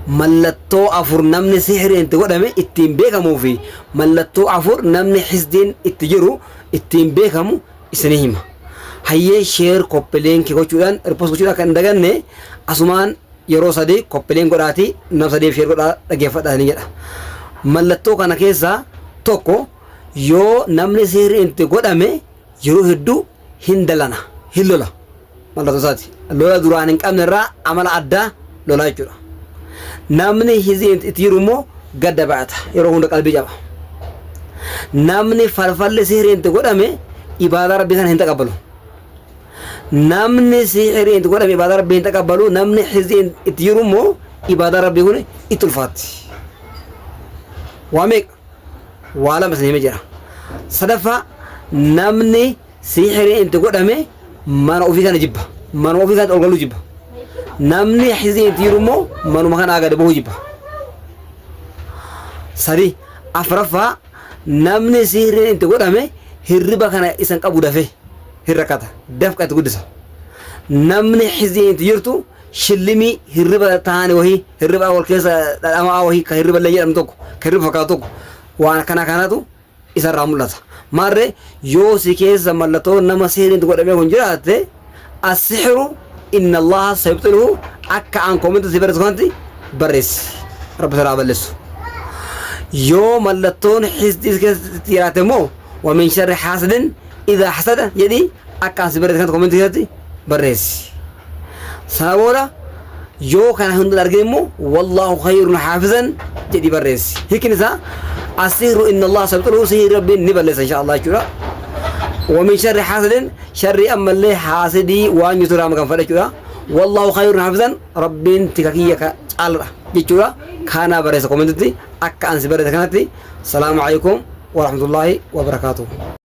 mallattoo afur namni sihiriin itti godhame ittiin beekamuu fi mallattoo afur namni hisdiin itti jiru ittiin beekamu isinii hima. Hayyee sheer koppileen gochuudhaan ripoos gochuudhaan kan daganne asumaan yeroo sadii koppileen godhaati nam sadii sheer godhaa dhageeffadhaanii jedha. Mallattoo kana keessaa tokko yoo namni sihiriin itti godhame yeroo hedduu hin dalana hin lola mallattoo isaati. Lola duraan hin qabne irraa amala addaa lolaa jechuudha. Namni hisdiin itti jiru immoo gadda baata yeroo hunda qalbii jaba. Namni falfalli sihiriin itti godhame ibaadaa rabbii kana hin taqabbalu. Namni sihiriin itti godhame ibaadaa rabbii hin taqabbalu. Namni hisdiin itti jiru immoo ibaadaa rabbii kun itti ulfaatti. Waa meeqa? Waa lama isin himee jira. Sadaffaa namni sihiriin itti godhame mana ofii kana jibba. Mana ofii kana olgaluu jibba. Namni hisdiin itti jiru immoo manuma kana gadi bahuu jibba. Sadi afuraffaa namni sihiriin itti godhame hirriba kana isan qabu dafee hin rakkata dafqa itti guddisa. Namni hisdiin itti jirtu shillimii hirriba taane wahii hirriba wal keessa dhadhamaa wahii ka hirriba illee jedhamu tokko ka hirriba fakkaatu tokko waan kanatu isarraa mul'ata. Maarree yoo si keessa mallattoo nama sihiriin itti godhamee kun jiraate as-sihru inna allaha sayubtiluhu akka aan koomenti si barreessu kanatti barreessi rabbi salaa balleessu. Yoo mallattoon hisdii keessatti jiraate immoo ومن شر حاسد إذا حسد يدي أكان سبرت كانت كومنتي هاتي بريس سابولا يو كان هند الأرجيمو والله خير حافظا جدي بريس هيك نسا السحر إن الله سبحانه سحر ربي نبلس إن شاء الله شورا ومن شر حاسد شر أما اللي حاسدي وان يسرى مكان فرق شورا والله خير حافظا ربي تكاكية كالرا جشورا كان بريس كومنتي أكان سبرت كانت السلام عليكم ورحمة الله وبركاته.